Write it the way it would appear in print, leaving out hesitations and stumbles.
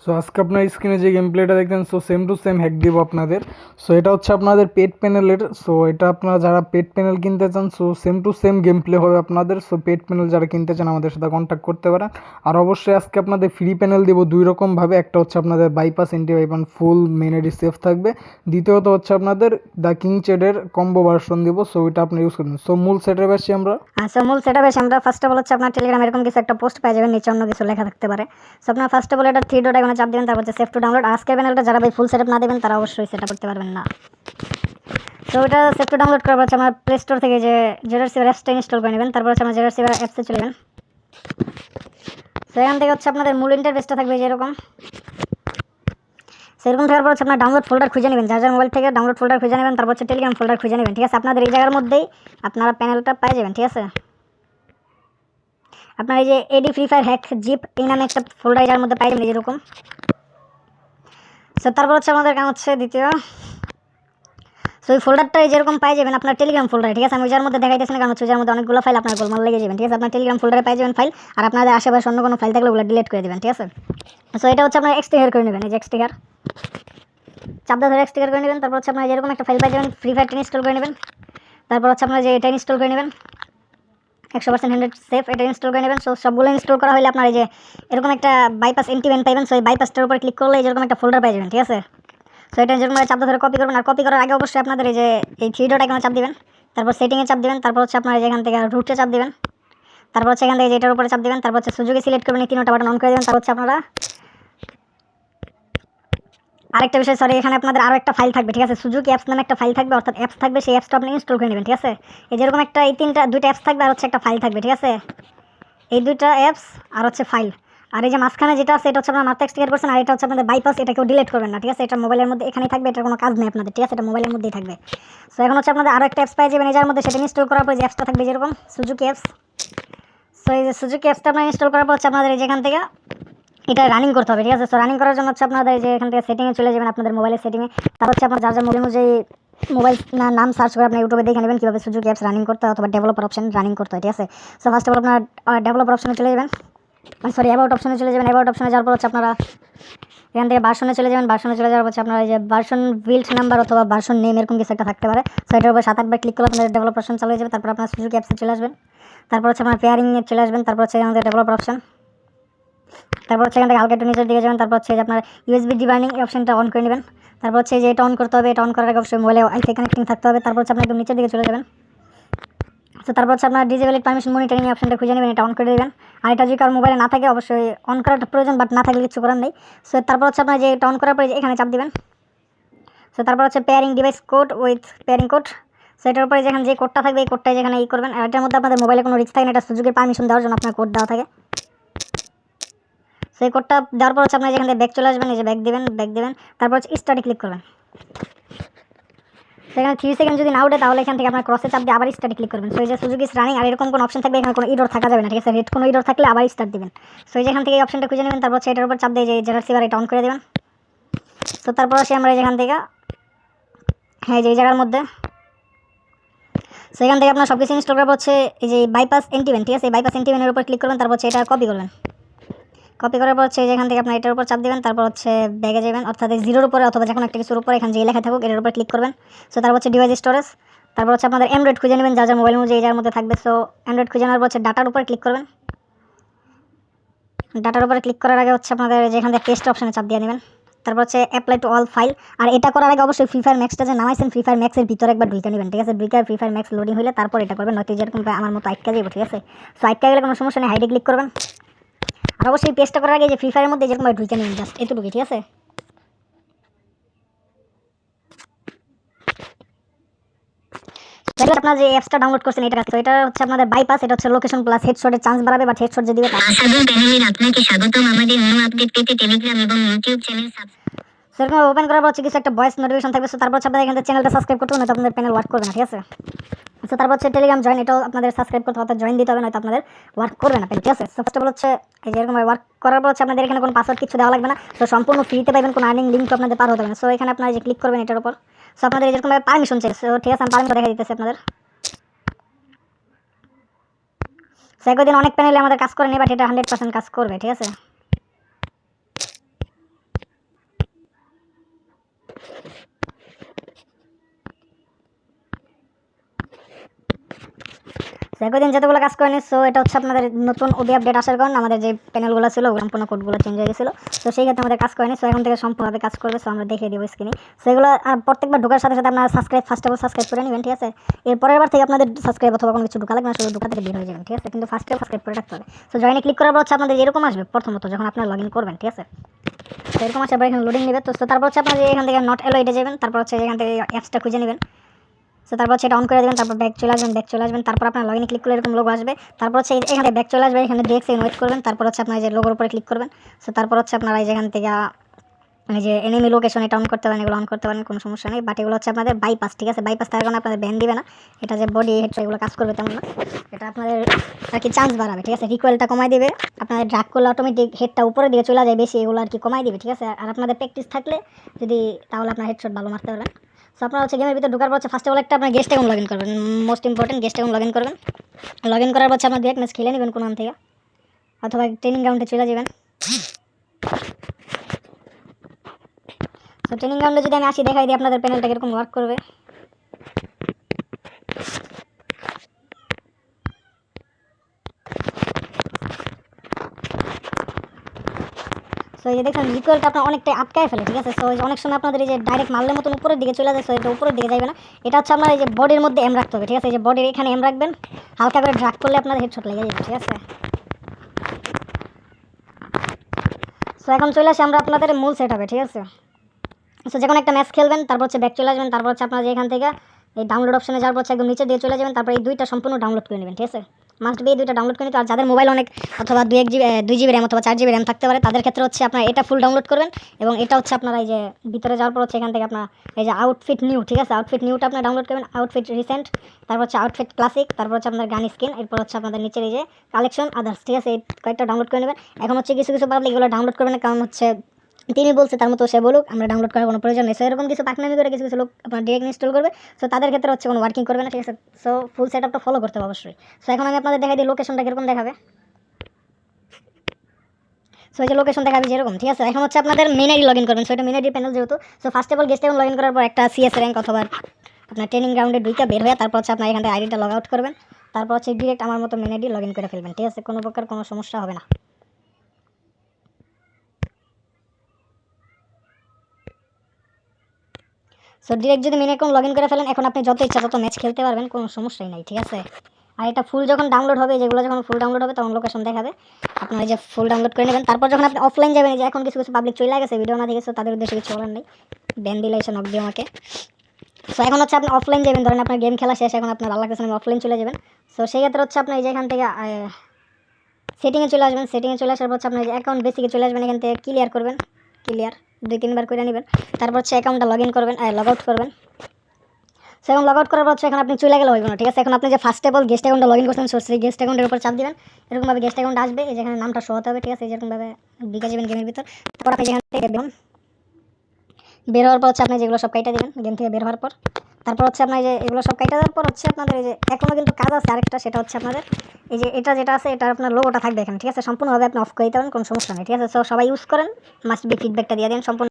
So আজকে আপনার স্ক্রিনে যে গেম প্লেটা দেখতেন, so same to same hack দিব আপনাদের। সো এটা হচ্ছে আপনাদের পেড প্যানেলের। সো এটা আপনারা যারা পেড প্যানেল কিনতে চান, so same to same game play হবে আপনাদের। সো পেড প্যানেল যারা কিনতে চান আমাদের সাথে কন্ট্যাক্ট করতে পারেন। আর অবশ্যই আজকে আপনাদের ফ্রি প্যানেল দিব দুই রকমভাবে। একটা হচ্ছে আপনাদের বাইপাস এন্টি বাইপান ফুল মেন এডি সেফ থাকবে। দ্বিতীয়ত হচ্ছে আপনাদের দ্য কিং চেডের কম্বো ভার্সন দিব। সো এটা আপনি ইউজ করবেন। সো মূল সেটের বেশি আমরা মূল সেটআপ এসে আমরা ফার্স্ট অফ অল হচ্ছে আপনার টেলিগ্রাম এরকম কিছু একটা পোস্ট পেয়ে যাবেন, নিচে অন্য কিছু লেখা থাকতে পারে। সো আপনার ফার্স্ট অফ অল এটা থ্রি ডট আইকনে চাপ দিবেন, তারপর হচ্ছে সেভ টু ডাউনলোড। আজকের প্যানেলটা যারা ভাই ফুল সেটআপ না দেবেন তারা অবশ্যই সেটা করতে পারবেন না। তো এটা সেভ টু ডাউনলোড করার পর হচ্ছে আমার প্লে স্টোর থেকে যে জেডারসিভার অ্যাপসটা ইনস্টল করে নেবেন। তারপর হচ্ছে আমার জেডারসিভার অ্যাপসে চলে যাবেন। সো এখান থেকে হচ্ছে আপনাদের মূল ইন্টারফেসটা থাকবে যেরকম, সেরকম থাকার পর হচ্ছে আপনার ডাউনলোড ফোল্ডার খুঁজে নেবেন, যার যার মোবাইল থেকে ডাউনলোড ফোল্ডার খুঁজে নেবেন। তারপর হচ্ছে টেলিগ্রাম ফোল্ডার খুঁজে নেবেন। ঠিক আছে, আপনাদের এই জায়গার মধ্যেই আপনারা প্যানেলটা পেয়ে যাবেন। ঠিক আছে, আপনার এই যে এডি ফ্রি ফায়ার হ্যাক জিপ এই নামে একটা ফোল্ডার যার মধ্যে পাই যাবেন যেরকম। সো তারপর হচ্ছে আমাদের কাজ হচ্ছে দ্বিতীয়। সো এই ফোল্ডারটা যেরকম পাই যাবেন আপনার টেলিগ্রাম ফোল্ডারে। ঠিক আছে, আমি যার মধ্যে দেখাইতেছি না, কারণ হচ্ছে যার মধ্যে অনেকগুলো ফাইল আপনার গোলমাল লেগে যাবেন। ঠিক আছে, আপনার টেলিগ্রাম ফোল্ডারে পাই যাবেন ফাইল, আর আপনাদের আশেপাশে অন্য কোনো ফাইল থাকলে ওগুলো ডিলিট করে দেবেন। ঠিক আছে, সো এটা হচ্ছে আপনার এক্সটিকার করে নেবেন। এই যে এক্সটিকার চাপদা ধরে এক্সটিকার করে নেবেন। তারপর হচ্ছে আপনার যেরকম একটা ফাইল পাই যাবেন, ফ্রি ফায়ারটা ইনস্টল করে নেবেন। তারপর হচ্ছে আপনার যে এটা ইনস্টল করে নেবেন 100% 100 সেফ, এটা ইনস্টল করে নেবেন। সো সবগুলো ইনস্টল করা হলে আপনার এই যে এরকম একটা বাইপাস এন্টিভেন পাইবেন। সো এই বাইপাসটার উপর ক্লিক করলে এরকম একটা ফোল্ডার পাই যাবেন। ঠিক আছে, সো এটা যেরকম চাপ ধরে কপি করবেন। আর কপি করার আগে অবশ্যই আপনাদের এই যে এই থ্রি ডট আইকনে চাপ দিবেন, তারপর সেটিংয়ে চাপ দিবেন, তারপর হচ্ছে আপনার যেখান থেকে রুটে চাপ দিবেন, তারপর হচ্ছে এখান থেকে যেটার উপরে চাপ দিবেন, তারপর হচ্ছে সুযোগে সিলেক্ট করবেন, এই তিনটা বাটন অন করে দেবেন। তারপর হচ্ছে আপনারা আরেকটা বিষয়, সরি, এখানে আপনাদের আরও একটা ফাইল থাকবে। ঠিক আছে, সুজুকি অ্যাপস নামে একটা ফাইল থাকবে, অর্থাৎ অ্যাপস থাকবে, সেই অ্যাপসটা আপনি ইনস্টল করে নেবেন। ঠিক আছে, এই যেরকম একটা এই দুইটা অ্যাপস থাকবে আর হচ্ছে একটা ফাইল থাকবে। ঠিক আছে, এই দুইটা অ্যাপস আর হচ্ছে ফাইল। আর এই যে মাঝখানে যেটা আছে এটা হচ্ছে আপনার মাত্রা এক্সটিকেট করছেন, আর এটা হচ্ছে আপনাদের বাইপাস, এটা কেউ ডিলিট করবেন না। ঠিক আছে, এটা মোবাইলের মধ্যে এখানেই থাকবে, এটার কোনো কাজ নেই আপনাদের। ঠিক আছে, এটা মোবাইলের মধ্যেই থাকবে। সো এখন হচ্ছে আপনাদের আরও একটা অ্যাপস পাই যাবেন, এই যার মধ্যে সেটা ইনস্টল করার পর যে অ্যাপসটা থাকবে যেরকম সুজুকি অ্যাপস। সো এই যে সুজুকি অ্যাপসটা আপনার ইনস্টল করার পর হচ্ছে আপনাদের এই যেখান থেকে এটা রানিং করতে হবে। ঠিক আছে, সো রানিং করার জন্য হচ্ছে আপনাদের যে এখান থেকে সেটিংয়ে চলে যাবেন, আপনাদের মোবাইলের সেটিংয়ে। তারপর হচ্ছে আপনার যার যার মোবাইল অনুযায়ী মোবাইল নাম সার্চ করে আপনি ইউটিউবে দেখে নেবেন কীভাবে সুজুকি অ্যাপস রানিং করতে হয় অথবা ডেভেলপার অপশন রানিং করতে হয়। ঠিক আছে, সো ফার্স্ট অফ অল আপনার ডেভেলপার অপশনে চলে যাবেন, সরি অ্যাবাউট অপশনে চলে যাবেন। অ্যাবাউট অপশনে যাওয়ার পর হচ্ছে আপনারা এখান থেকে ভার্সনে চলে যাবেন। ভার্সনে চলে যাওয়ার হচ্ছে আপনারা এই যে ভার্সন বিল্ড নাম্বার অথবা ভার্সন নেম এরকম কিছু একটা থাকতে পারে। সো এটার উপর 7-8 বার ক্লিক করলে আপনাদের ডেভেলপার অপশন চালু হয়ে যাবে। তারপর আপনার সুজুকি অ্যাপসে চলে আসবেন। তারপর হচ্ছে আপনার পেয়ারিংয়ে চলে আসবেন। তারপর হচ্ছে আমাদের ডেভেলপার অপশন। তারপর হচ্ছে এখান থেকে হালকা একটু নিচের দিকে যাবেন। তারপর হচ্ছে যে আপনার ইউএসবি ডিবার্নিং এই অপশনটা অন করে নেবেন। তারপর হচ্ছে যে এটা অন করতে হবে, এটা অন করার আগে অবশ্যই মোবাইলে ওয়াইফাই কানেক্টিং থাকতে হবে। তারপর হচ্ছে আপনি একদম নিচের দিকে চলে যাবেন। তো তারপর হচ্ছে আপনার ডিজেবল পারমিশন মনিটরিং এই অপশনটা খুঁজে নেবেন, এটা অন করে দেবেন। আর এটা যদি কারোর মোবাইলে না থাকে অবশ্যই অন করাটা প্রয়োজন, বাট না থাকলে কিছু করার নেই। সো তারপর হচ্ছে আপনার যে এটা অন করার পরে এখানে চাপ দিবেন। সো তারপর হচ্ছে pairing device code with pairing code. So এটার উপরে যেখানে যে কোডটা থাকবে এই কোডটাই যেখানে করবেন। আর এটার মধ্যে আপনাদের মোবাইলে কোনো রিস্ক থাকে না, এটা সুযোগের পারমিশন দেওয়ার জন্য আপনার কোড দেওয়া থাকে। সেই কোডটা দেওয়ার পর হচ্ছে আপনার যেখান থেকে ব্যাক চলে আসবেন, এই যে ব্যাক দিবেন। তারপর হচ্ছে স্টার্টে ক্লিক করবেন। সেখানে 3 সেকেন্ড যদি না ওঠে তাহলে এখান থেকে আপনার ক্রসে চাপ দিয়ে আবার স্টার্টে ক্লিক করবেন। সো এই যে সুজুকি রানিং আর এরকম কোনো অপশন থাকবে, এখানে কোনো ইরর থাকা যাবে না। ঠিক আছে, রেড কোনো ইরর থাকলে আবার স্টার্ট দিবেন। সো এই যেখান থেকে এই অপশনটা খুঁজে নেবেন। তারপর হচ্ছে এটার উপর চাপ দিয়ে যে জেনারেল এটা অন করে দেবেন। সো তারপর আসি আমরা যেখান থেকে, হ্যাঁ যে এই জায়গার মধ্যে, সেখান থেকে আপনার সব কিছু ইনস্টল করার পর হচ্ছে এই যে বাইপাস এন্টিভেন। ঠিক আছে, এই বাইপাস এন্টিভেনের উপর ক্লিক করবেন। তারপর হচ্ছে এটা কপি করবেন। কপি করার পর হচ্ছে যেখান থেকে আপনার এটার উপর চাপ দেবেন। তারপর হচ্ছে ব্যাগে যাবেন, অর্থাৎ এই জিরোর উপরে অথবা যখন একটা কিছুর উপরে এখানে যে লেখা থাকুক এটার উপর ক্লিক করবেন। সো তারপর হচ্ছে ডিভাইস স্টোরেজ। তারপর হচ্ছে আপনাদের অ্যান্ড্রয়েড খুঁজে নেবেন, যার যার মোবাইল অনুযায়ী যার মধ্যে থাকবে। সো অ্যান্ড্রয়েড খুঁজে নেওয়ার পর হচ্ছে ডাটার উপর ক্লিক করবেন। ডাটার উপরে ক্লিক করার আগে হচ্ছে আপনাদের যেখান থেকে টেস্ট অপশনে চাপ দিয়ে নেবেন। তারপর হচ্ছে অ্যাপ্লাই টু অল ফাইল। আর এটা করার আগে অবশ্যই ফ্রি ফায়ার ম্যাক্সটা যে নামাইছেন ফ্রি ফায়ার ম্যাক্সের ভিতরে একবার ঢুকে নেবেন। ঠিক আছে, ঢুকে ফ্রি ফায়ার ম্যাক্স লোডিং হলে তারপর এটা করবেন, নয়তো যেরকম আমার মতো আটকা যাবে। ঠিক আছে, সো আটকা গেলে কোনো সমস্যা নেই, হাইডে ক্লিক করবেন। আর অবশ্যই পেজটা করার আগে যে ফ্রি ফায়ারের মধ্যে যেরকম ঢুকে নেবেন, জাস্ট এতটুকু। ঠিক আছে, আপনার যে অ্যাপসটা ডাউনলোড করছেন এটা কাছে, এটা হচ্ছে আপনাদের বাইপাস, এটা হচ্ছে লোকেশন প্লাস হেডশটের চান্স বাড়াবে, বাট হেডশট যে দিবে আসাদুল চ্যানেলের আপনাকে স্বাগতম। আমাদের নিউ আপডেট পেতে টেলিগ্রাম এবং ইউটিউব চ্যানেল সেরকম ওপেন করার পর হচ্ছে কিছু একটা ভয়েস নোটিফিকেশন থাকবে। সো তারপর হচ্ছে আপনাদের এখান থেকে চ্যানেলটা সাবস্ক্রাইব করতে হবে, নয়তো আপনাদের প্যানেল ওয়ার্ক করবে না। ঠিক আছে, সো তারপর হচ্ছে টেলিগ্রাম জয়েন, এটাও আপনাদের সাবস্ক্রাইব করতে হবে, জয়েন দিতে হবে, নয়তো আপনাদের ওয়ার্ক করবে না। ঠিক আছে, সো ফার্স্ট অফ অল হচ্ছে এই যে এরকম ওয়ার্ক করার পর হচ্ছে আপনাদের এখানে কোনো পাসওয়ার্ড কিছু দেওয়া লাগবে না। সো সম্পূর্ণ ফ্রিতে পাবেন, কোনো আর্নিং লিঙ্ক আপনাদের পার হতে হবে না। সো এখানে আপনারা যে ক্লিক করবেন এটার উপর, সো আপনাদের যেরকমভাবে পারমিশন চাই। সো ঠিক আছে, আমি পারমিশন দেখা দিতেছি আপনাদের। সো একদিন অনেক প্যানেলে আমাদের কাজ করে নেই, বাট এটা 100% কাজ করবে। ঠিক আছে, একদিন যতগুলো কাজ করেনি, সো এটা হচ্ছে আপনাদের নতুন ওবি আপডেট আসার কারণে আমাদের যে প্যানেলগুলো ছিল ওগুলো সম্পূর্ণ কোডগুলো চেঞ্জ হয়ে গেছিলো। তো সেই ক্ষেত্রে আমাদের কাজ করেনি, সো এখন থেকে সম্পূর্ণভাবে কাজ করবে। সো আমরা দেখিয়ে দেবো স্ক্রিনে। সো এগুলো প্রত্যেকবার ঢোকার সাথে সাথে আপনারা ফার্স্ট অফ অল সাবস্ক্রাইব করে নেবেন, ঠিক আছে। এর পরের বার থেকে আপনাদের সাবস্ক্রাইব অথবা কোনো কিছু ঢোকা লাগবে না, শুধু ঢোকা থেকে বের হয়ে যাবেন, ঠিক আছে। কিন্তু ফার্স্টে সাবস্ক্রাইব করে রাখতে হবে। সো জয়েনে ক্লিক করার পর হচ্ছে আপনাদের এরকম আসবে প্রথমত যখন আপনারা লগ ইন করবেন, ঠিক আছে। তো এরকম আসে, এখানে লোডিং নেবে। তো তারপর হচ্ছে আপনারা এখান থেকে নট এলো এটা যাবেন, তারপর হচ্ছে এখান থেকে অ্যাপসটা খুঁজে নেবেন। সো তারপর হচ্ছে এটা অন করে দেবেন, তারপর ব্যাক চলে আসবেন, তারপর আপনার লগইনে ক্লিক করলে এরকম লোগো আসবে। তারপর হচ্ছে এখানে ব্যাক চলে আসবে, এখানে 2 সেকেন্ড ওয়েট করবেন, তারপর হচ্ছে আপনার যে লোগোর উপরে ক্লিক করবেন। সো তারপর হচ্ছে আপনারা এই যেখান থেকে এই যে এনিমি লোকেশন এটা অন করতে পারেন, এগুলো অন করতে পারেন, কোনো সমস্যা নেই। বাট এগুলো হচ্ছে আপনাদের বাইপাস, ঠিক আছে। বাইপাস থাকার কারণে আপনাদের ব্যান দিবে না। এটা যে বডি হেড এগুলো কাজ করবে তেমন না, এটা আপনাদের আর কি চান্স বাড়াবে, ঠিক আছে। রিকোয়েলটা কমাই দিবে, আপনাদের ড্রাগ করলে অটোমেটিক হেডটা উপরের দিকে চলে যায় বেশি, এগুলো আর কি কমাই দিবে, ঠিক আছে। আর আপনাদের প্র্যাকটিস থাকলে যদি তাহলে আপনার হেডশট ভালো মারতে পারবেন। সো আপনারা হচ্ছে গেমের ভিতরে ঢোকার পর হচ্ছে ফার্স্ট অফ অল একটা আপনার গেস্ট অ্যাকাউন্ট লগ ইন করবেন, most important guest account log in করবেন। লগ ইন করার পর হচ্ছে আপনার 2-1 ম্যাচ খেলে নেবেন কোনো থেকে, অথবা ট্রেনিং গ্রাউন্ডে চলে যাবেন। তো ট্রেনিং গ্রাউন্ডে যদি আমি আসি দেখাই দিই আপনাদের প্যানেলটা কীরকম ওয়ার্ক করবে। সো এই যে দেখেন রিকোয়েলটা আপনার অনেকটাই আটকায় ফেলে, ঠিক আছে। সো অনেক সময় আপনাদের এই যে ডাইরেক্ট মারলের মতন উপরের দিকে চলে যায়, সো এটা উপরের দিকে যাবে না। এটা হচ্ছে আপনার এই যে বডির মধ্যে এম রাখতে হবে, ঠিক আছে। এই যে বডির এখানে এম রাখবেন, হালকা করে ড্রাগ করলে আপনাদের হেডশট লেগে যাবে, ঠিক আছে। সো এখন চলে আসি আমরা আপনাদের মূল সেট হবে, ঠিক আছে। সো যে কোনো একটা ম্যাচ খেলবেন, তারপর হচ্ছে ব্যাক চলে আসবেন, তারপর হচ্ছে আপনার যে এখান থেকে এই ডাউনলোড অপশনে যাওয়ার পর একদম নিচে দিয়ে চলে যাবেন, তারপর এই 2টা সম্পূর্ণ ডাউনলোড করে নেবেন, ঠিক আছে। মাস্ট বি এই 2টা ডাউনলোড করে নিতে। আর যাদের মোবাইল অনেক অথবা 2 জিবি র্যাম অথবা 4 জিবি র্যাম থাকতে পারে, তাদের ক্ষেত্রে হচ্ছে আপনার এটা ফুল ডাউনলোড করবেন। এবং এটা হচ্ছে আপনার এই যে ভিতরে যাওয়ার পর হচ্ছে এখান থেকে আপনার এই যে আউটফিট নিউ, ঠিক আছে। আউটফিট নিউটা আপনার ডাউনলোড করবেন, আউটফিট রিসেন্ট, তারপর হচ্ছে আউটফিট ক্লাসিক, তারপর হচ্ছে আপনার গান স্কিন, এরপর হচ্ছে আপনাদের নিচের এই যে কালেকশন আদার্স, ঠিক আছে। এই কয়েকটা ডাউনলোড করে নেবেন। এখন হচ্ছে কিছু কিছু পাবলিক এগুলো ডাউনলোড করবেন না, কারণ হচ্ছে তিনি বলছে তার মতো সে বলুক, আমরা ডাউনলোড করার কোনো প্রয়োজন নেই। সো এরকম কিছু পাকনামি করে কিছু কিছু লোক আপনার ডিরেক্ট ইনস্টল করবে, সো তাদের ক্ষেত্রে হচ্ছে কোনো ওয়ার্কিং করবে না, ঠিক আছে। সো ফুল সেট আপটা ফলো করতে হবে অবশ্যই। সো এখন আমি আপনাদের দেখাই দিই লোকেশনটা কীরকম দেখাবে। সো এই যে লোকেশন দেখাবে যেরকম, ঠিক আছে। এখন হচ্ছে আপনাদের মেন আইডি লগ ইন করবেন। সো এটা মেন আইডি প্যানেল যেহেতু, so first of all guest account log in করার পর একটা সিএস র্যাঙ্ক অথবা আপনার ট্রেনিং গ্রাউন্ডে দুইটা বের হয়ে তারপর হচ্ছে আপনার এখান থেকে আইডিটা লগ আউট করবেন, তারপর হচ্ছে ডিরেক্ট আমার মতো মেন আইডি লগ ইন করে ফেলবেন, ঠিক আছে। কোনো প্রকার কোনো সমস্যা হবে না। সো ডিরেক্ট যদি মেন অ্যাকাউন্ট লগ ইন করে ফেলেন, এখন আপনি যত ইচ্ছা তত ম্যাচ খেলতে পারবেন, কোনো সমস্যাই নাই, ঠিক আছে। আর এটা ফুল যখন ডাউনলোড হবে, যেগুলো যখন ফুল ডাউনলোড হবে তখন লোকেশন দেখাবে, আপনারা যে ফুল ডাউনলোড করে নেবেন। তারপর যখন আপনি অফলাইন যাবেন, যে এখন কিছু কিছু পাবলিক চলে গেছে ভিডিও না দেখেছো, তাদের উদ্দেশ্যে কিছু বলার নেই, ব্যান দিলে এসে নক দিয়ে আমাকে। সো এখন হচ্ছে আপনি অফলাইন যাবেন, ধরেন আপনার গেম খেলা শেষ, এখন আপনার ভালো লাগতেছে না, অফলাইন চলে যাবেন। সো সেই ক্ষেত্রে হচ্ছে আপনি এই যে এখান থেকে সেটিংয়ে চলে আসবেন, সেটিংয়ে চলে আসার পর হচ্ছে আপনার অ্যাকাউন্ট বেসিকে চলে আসবেন, এখান থেকে ক্লিয়ার করবেন, ক্লিয়ার 2-3 বার করে নেবেন। তারপর হচ্ছে অ্যাকাউন্টটা লগ ইন করবেন, লগ আউট করবেন। সো এখন লগ আউট করার পর হচ্ছে এখন আপনি চলে গেলে হইব না, ঠিক আছে। এখন আপনি যে ফার্স্ট অফ অল গেস্ট অ্যাকাউন্টটা লগ ইন করছেন, সো সেই গেস্ট অ্যাকাউন্টের উপর চাপ দিবেন, এরকমভাবে গেস্ট অ্যাকাউন্ট আসবে, এই যেখানে নামটা শো হতে হবে, ঠিক আছে। যেরকমভাবে ঢুকে যাবেন গেমের ভিতর, তারপর আপনি যেখান থেকে বের হওয়ার পর হচ্ছে আপনি যেগুলো সব কাইটা দিবেন গেম থেকে বের হওয়ার পর, তারপর হচ্ছে আপনার যে এগুলো সব কাইটা দেওয়ার পর হচ্ছে আপনাদের এই যে এখনও কিন্তু কাজ আছে আরেকটা, সেটা হচ্ছে আপনাদের এই যে এটা যেটা আছে, এটা আপনার লোগোটা থাকবে এখানে, ঠিক আছে। সম্পূর্ণভাবে আপনি অফ করে দিতে পারেন, কোনো সমস্যা নেই, ঠিক আছে। সো সবাই ইউজ করেন, মাস্ট বি ফিডব্যাকটা দিয়ে দেন সম্পূর্ণ।